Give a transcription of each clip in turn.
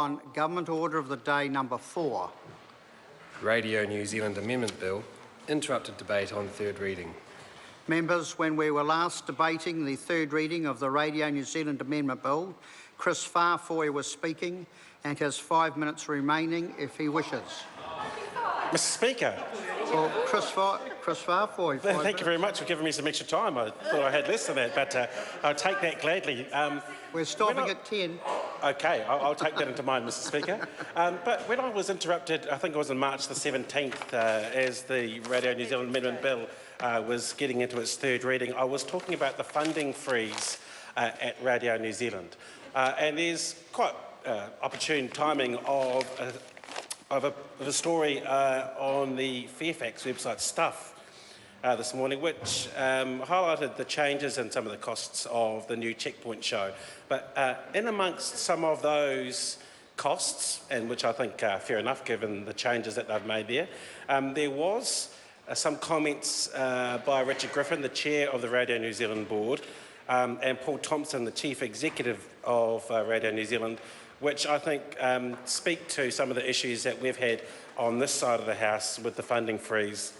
on Government Order of the Day number 4. Radio New Zealand Amendment Bill. Interrupted debate on third reading. Members, when we were last debating the third reading of the Radio New Zealand Amendment Bill, Chris Farfoy was speaking and has 5 minutes remaining if he wishes. Mr. Speaker. Well, Chris Farfoy. Thank you very much for giving me some extra time. I thought I had less than that, but I'll take that gladly. We're stopping at 10. OK, I'll take that into mind, Mr. Speaker. But when I was interrupted, I think it was on March the 17th, as the Radio New Zealand Amendment Bill was getting into its third reading, I was talking about the funding freeze at Radio New Zealand. And there's quite opportune timing of a story on the Fairfax website Stuff this morning, which highlighted the changes in some of the costs of the new Checkpoint show. But in amongst some of those costs, and which I think are fair enough given the changes that they've made there, there was some comments by Richard Griffin, the chair of the Radio New Zealand board, and Paul Thompson, the chief executive of Radio New Zealand, which I think speak to some of the issues that we've had on this side of the House with the funding freeze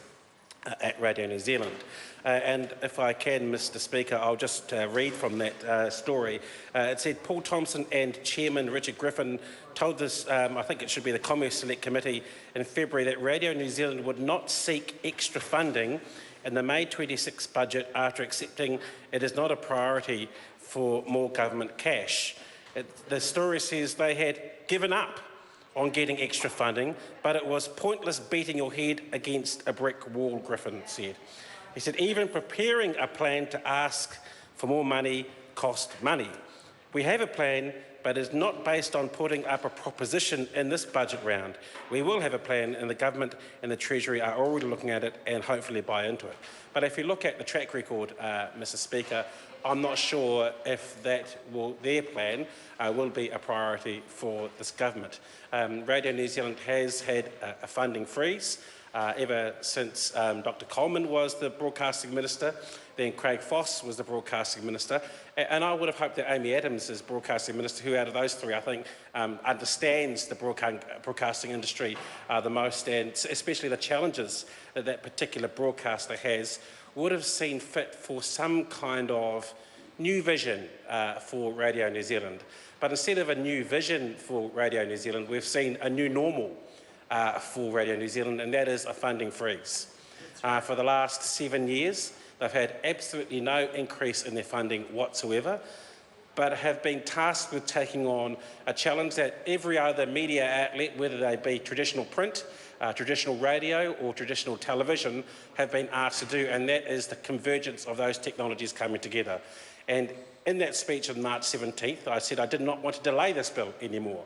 at Radio New Zealand. And if I can, Mr. Speaker, I'll just read from that story. It said, Paul Thompson and Chairman Richard Griffin told this, I think it should be the Commerce Select Committee in February, that Radio New Zealand would not seek extra funding in the May 26 budget after accepting it is not a priority for more government cash. The story says they had given up on getting extra funding, but it was pointless beating your head against a brick wall, Griffin said. He said, even preparing a plan to ask for more money cost money. We have a plan, but it's not based on putting up a proposition in this budget round. We will have a plan, and the government and the Treasury are already looking at it and hopefully buy into it. But if you look at the track record, Mr. Speaker, I'm not sure if their plan will be a priority for this government. Radio New Zealand has had a funding freeze ever since Dr Coleman was the Broadcasting Minister, then Craig Foss was the Broadcasting Minister, and I would have hoped that Amy Adams is Broadcasting Minister, who out of those three I think understands the broadcasting industry the most, and especially the challenges that that particular broadcaster has, would have seen fit for some kind of new vision for Radio New Zealand. But instead of a new vision for Radio New Zealand, we've seen a new normal for Radio New Zealand, and that is a funding freeze. For the last 7 years, they've had absolutely no increase in their funding whatsoever, but have been tasked with taking on a challenge that every other media outlet, whether they be traditional print, traditional radio or traditional television, have been asked to do, and that is the convergence of those technologies coming together. And in that speech on March 17th, I said I did not want to delay this bill anymore.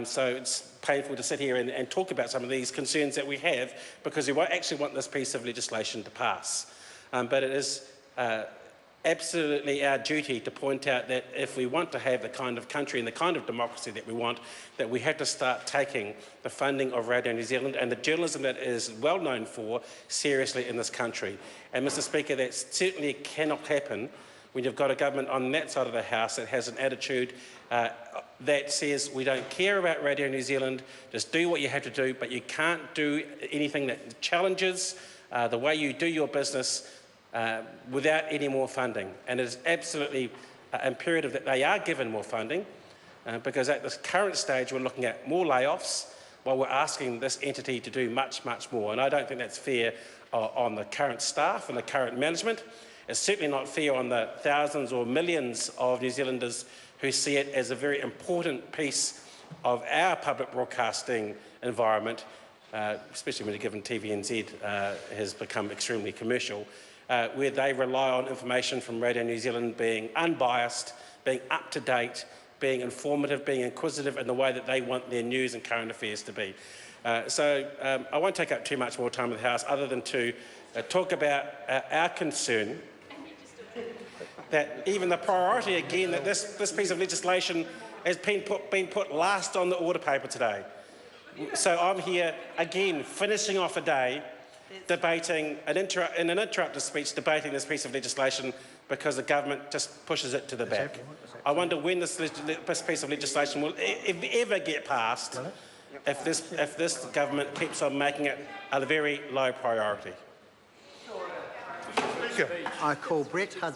So it's painful to sit here and talk about some of these concerns that we have, because we won't actually want this piece of legislation to pass. But it is absolutely our duty to point out that if we want to have the kind of country and the kind of democracy that we want, that we have to start taking the funding of Radio New Zealand and the journalism that it is well known for seriously in this country. And Mr. Speaker, that certainly cannot happen when you've got a government on that side of the House that has an attitude that says we don't care about Radio New Zealand, just do what you have to do, but you can't do anything that challenges the way you do your business without any more funding. And it is absolutely imperative that they are given more funding, because at this current stage we're looking at more layoffs while we're asking this entity to do much, much more. And I don't think that's fair on the current staff and the current management. It's certainly not fair on the thousands or millions of New Zealanders who see it as a very important piece of our public broadcasting environment, especially when given TVNZ has become extremely commercial, where they rely on information from Radio New Zealand being unbiased, being up to date, being informative, being inquisitive in the way that they want their news and current affairs to be. So I won't take up too much more time with the House other than to talk about our concern that even the priority again, that this piece of legislation has been put last on the order paper today. So I'm here again finishing off a day debating, in an interrupted speech, debating this piece of legislation because the government just pushes it to the back. I wonder when this piece of legislation will ever get passed if this government keeps on making it a very low priority. I call Brett Hudson.